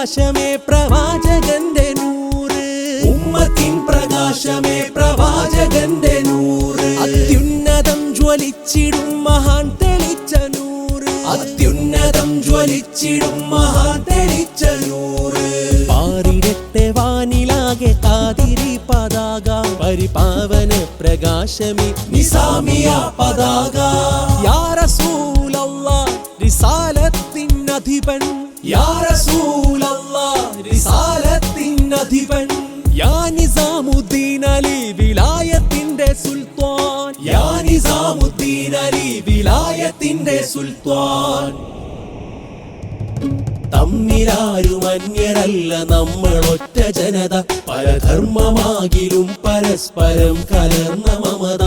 പ്രകാശമേ പ്രവാചകന്റെ നൂറ്, ഉമ്മത്തിൻ പ്രകാശമേ പ്രവാചകന്റെ നൂറ്, അത്യുന്നതം ജ്വലിച്ചിടും മഹാൻ തെളിച്ച നൂറ്, അത്യുന്നതം ജ്വലിച്ചിടും മഹാൻ തെളിച്ച നൂറ്. പാറിടട്ടെ വാനിലാകെ കാതിരി പതാക, പരിപാവന പ്രകാശമേ നിസാമിയ പതാക. യാ റസൂലല്ലാഹ് റിസാലത്തിൻ അധിപൻ, യാ റസൂലല്ലാഹ് റിസാലത്തിൻ അധിപൻ, യാ നിസാമുദ്ദീൻ അലി വിലായത്തിന്റെ സുൽത്താൻ, യാ നിസാമുദ്ദീൻ അലി വിലായത്തിന്റെ സുൽത്താൻ. തമ്മിലാരും അന്യരല്ല നമ്മൾ ഒറ്റ ജനത, പരധർമ്മമാകിലും പരസ്പരം കലർന്ന മമത.